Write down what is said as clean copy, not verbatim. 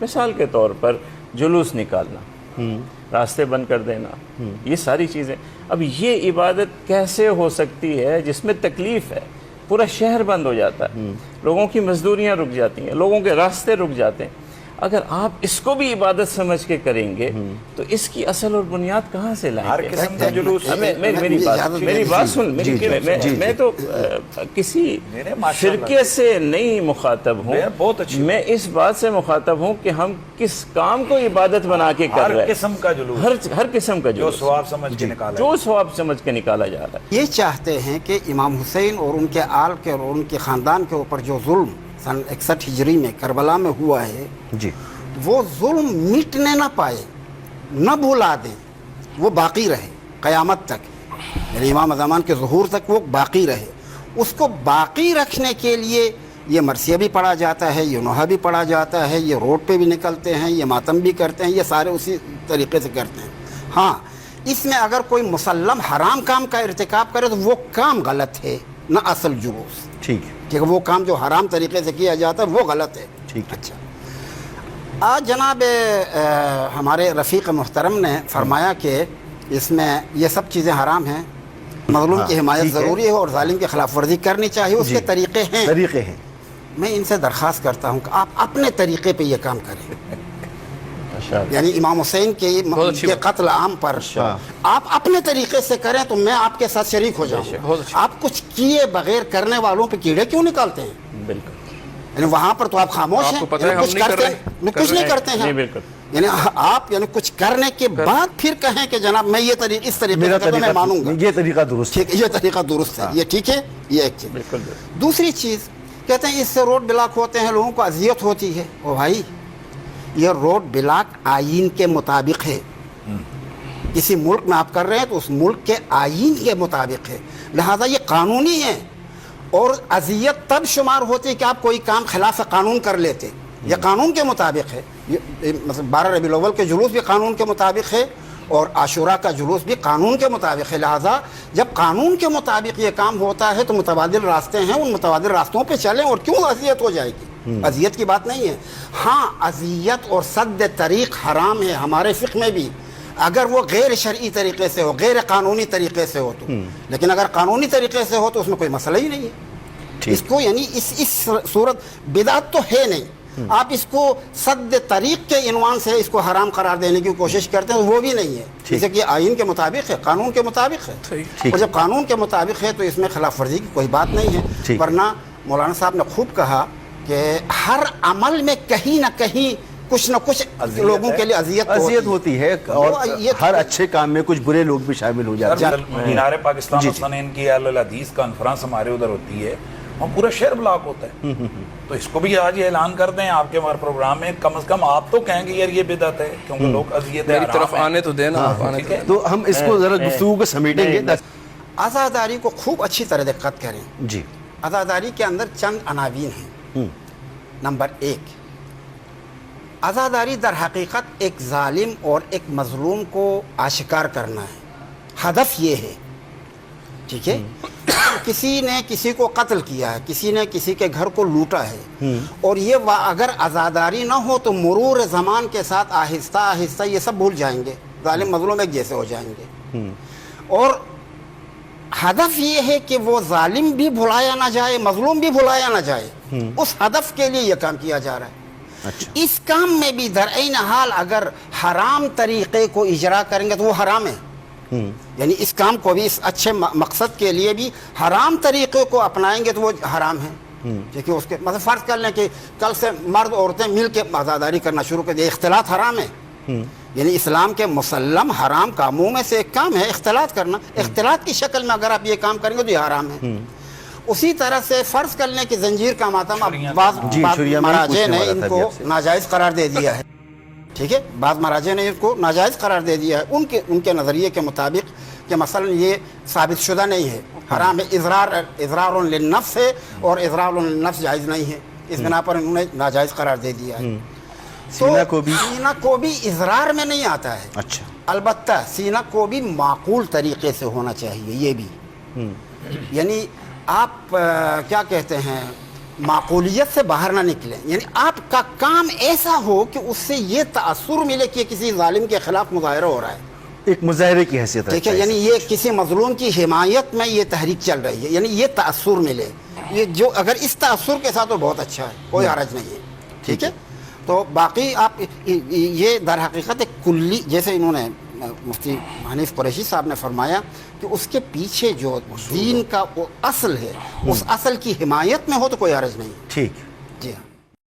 مثال کے طور پر جلوس نکالنا، راستے بند کر دینا، یہ ساری چیزیں. اب یہ عبادت کیسے ہو سکتی ہے جس میں تکلیف ہے؟ پورا شہر بند ہو جاتا ہے، لوگوں کی مزدوریاں رک جاتی ہیں، لوگوں کے راستے رک جاتے ہیں. اگر آپ اس کو بھی عبادت سمجھ کے کریں گے تو اس کی اصل اور بنیاد کہاں سے لائیں گے؟ ہر قسم کا جلوس. میری بات سن. میں تو کسی فرقے سے نہیں مخاطب ہوں، بہت اچھی. میں اس بات سے مخاطب ہوں کہ ہم کس کام کو عبادت بنا کے کر رہے ہیں. ہر قسم کا جلوس، ہر قسم کا جو جلوس ثواب سمجھ کے نکالا، جو ثواب سمجھ کے نکالا جا رہا ہے. یہ چاہتے ہیں کہ امام حسین اور ان کے آل کے اور ان کے خاندان کے اوپر جو ظلم سن 61 ہجری میں کربلا میں ہوا ہے، جی، وہ ظلم مٹنے نہ پائے، نہ بھلا دیں، وہ باقی رہے قیامت تک، یعنی امام زمان کے ظہور تک وہ باقی رہے. اس کو باقی رکھنے کے لیے یہ مرثیہ بھی پڑھا جاتا ہے، یہ نوحہ بھی پڑھا جاتا ہے، یہ روڈ پہ بھی نکلتے ہیں، یہ ماتم بھی کرتے ہیں، یہ سارے اسی طریقے سے کرتے ہیں. ہاں، اس میں اگر کوئی مسلم حرام کام کا ارتکاب کرے تو وہ کام غلط ہے، نہ اصل جلوس. ٹھیک ہے، کہ وہ کام جو حرام طریقے سے کیا جاتا ہے وہ غلط ہے. ٹھیک ہے. اچھا، آج جناب ہمارے رفیق محترم نے فرمایا کہ اس میں یہ سب چیزیں حرام ہیں، مظلوم کی حمایت ضروری ہے اور ظالم کی خلاف ورزی کرنی چاہیے، اس کے طریقے ہیں. میں ان سے درخواست کرتا ہوں کہ آپ اپنے طریقے پہ یہ کام کریں. یعنی امام حسین کے قتل عام پر آپ اپنے طریقے سے کریں تو میں آپ کے ساتھ شریک ہو جاؤں. آپ کچھ کیے بغیر کرنے والوں پہ کیڑے کیوں نکالتے ہیں؟ بالکل. یعنی وہاں پر تو آپ خاموش ہیں، کچھ نہیں کرتے ہیں. یعنی آپ کچھ کرنے کے بعد پھر کہیں کہ جناب میں یہ اس طریقے سے میں مانوں گا، یہ طریقہ درست ہے، یہ طریقہ درست ہے، یہ ٹھیک ہے. یہ ایک چیز. دوسری چیز کہتے ہیں اس سے روڈ بلاک ہوتے ہیں، لوگوں کو اذیت ہوتی ہے. او بھائی، یہ روڈ بلاک آئین کے مطابق ہے. کسی ملک میں آپ کر رہے ہیں تو اس ملک کے آئین کے مطابق ہے، لہذا یہ قانونی ہے. اور اذیت تب شمار ہوتی ہے کہ آپ کوئی کام خلاف قانون کر لیتے. یہ قانون کے مطابق ہے. مثلا 12 ربیع الاول کے جلوس بھی قانون کے مطابق ہے اور عاشورہ کا جلوس بھی قانون کے مطابق ہے. لہذا جب قانون کے مطابق یہ کام ہوتا ہے تو متبادل راستے ہیں، ان متبادل راستوں پہ چلیں. اور کیوں اذیت ہو جائے گی؟ اذیت کی بات نہیں ہے. ہاں، اذیت اور سد طریق حرام ہے ہمارے فقہ میں بھی، اگر وہ غیر شرعی طریقے سے ہو، غیر قانونی طریقے سے ہو تو. لیکن اگر قانونی طریقے سے ہو تو اس میں کوئی مسئلہ ہی نہیں ہے. اس کو یعنی اس صورت بدعت تو ہے نہیں. آپ اس کو سد طریق کے عنوان سے اس کو حرام قرار دینے کی کوشش کرتے ہیں، وہ بھی نہیں ہے. جیسے کہ آئین کے مطابق ہے، قانون کے مطابق ہے. اور جب قانون کے مطابق ہے تو اس میں خلاف ورزی کی کوئی بات نہیں ہے. ورنہ مولانا صاحب نے خوب کہا کہ ہر عمل میں کہیں نہ کہیں کچھ نہ کچھ لوگوں کے لیے اذیت ہوتی ہے، اور ہر اچھے کام میں کچھ برے لوگ بھی شامل ہو جاتے ہیں. مینار پاکستان حسنین کی اہل الحدیث کانفرنس ہمارے ادھر ہوتی ہے، وہاں پورا شہر بلاک ہوتا ہے. تو اس کو بھی آج اعلان کر دیں آپ کے ہمارے پروگرام میں، کم از کم آپ تو کہیں گے یار یہ بدعت ہے، کیونکہ لوگ اذیت میری طرف آنے تو دینا. تو ہم اس کو ذرا گفتگو کو سمیٹیں گے. عزاداری کو خوب اچھی طرح دقت کریں. جی، عزاداری کے اندر چند عناوین ہیں. نمبر 1، عزاداری در حقیقت ایک ظالم اور ایک مظلوم کو آشکار کرنا ہے. ہدف یہ ہے، ٹھیک ہے. کسی نے کسی کو قتل کیا ہے، کسی نے کسی کے گھر کو لوٹا ہے، اور یہ اگر عزاداری نہ ہو تو مرور زمان کے ساتھ آہستہ آہستہ یہ سب بھول جائیں گے، ظالم مظلوم ایک جیسے ہو جائیں گے. اور ہدف یہ ہے کہ وہ ظالم بھی بھلایا نہ جائے، مظلوم بھی بھلایا نہ جائے. اس ہدف کے لیے یہ کام کیا جا رہا ہے. اس کام میں بھی در عین حال اگر حرام طریقے کو اجرا کریں گے تو وہ حرام ہے. یعنی اس کام کو بھی اس اچھے مقصد کے لیے بھی حرام طریقے کو اپنائیں گے تو وہ حرام ہے. کیونکہ اس کے مثلا فرض کر لیں کہ کل سے مرد عورتیں مل کے عزاداری کرنا شروع کر دیں، اختلاط حرام ہے. یعنی اسلام کے مسلم حرام کاموں میں سے ایک کام ہے اختلاط کرنا. اختلاط کی شکل میں اگر آپ یہ کام کریں گے تو یہ حرام ہے. اسی طرح سے فرض کر لیں کہ زنجیر کا ماتم بعض مراجع نے ان کو ناجائز قرار دے دیا ہے. ٹھیک ہے، بعض مراجع نے اس کو ناجائز قرار دے دیا ہے ان کے نظریے کے مطابق کہ مثلا یہ ثابت شدہ نہیں ہے، حرام ہے. اضرار للنفس ہے اور اضرار للنفس جائز نہیں ہے، اس بنا پر انہوں نے ناجائز قرار دے دیا ہے. سینہ کو بھی اضرار میں نہیں آتا ہے. اچھا، البتہ سینہ کو بھی معقول طریقے سے ہونا چاہیے. یہ بھی یعنی آپ کیا کہتے ہیں، معقولیت سے باہر نہ نکلیں، یعنی آپ کا کام ایسا ہو کہ اس سے یہ تاثر ملے کہ کسی ظالم کے خلاف مظاہرہ ہو رہا ہے، ایک مظاہرے کی حیثیت ٹھیک ہے، رکھتا ہے یعنی یہ کسی مظلوم کی حمایت میں یہ تحریک چل رہی ہے، یعنی یہ تاثر ملے، یہ جو اگر اس تاثر کے ساتھ تو بہت اچھا ہے، کوئی حرج نہیں ہے، ٹھیک ہے۔ تو باقی آپ یہ در حقیقت ایک کلی، جیسے انہوں نے مفتی حنیف قریشی صاحب نے فرمایا کہ اس کے پیچھے جو دین کا وہ اصل ہے، اس اصل کی حمایت میں ہو تو کوئی حرج نہیں ہے۔ ٹھیک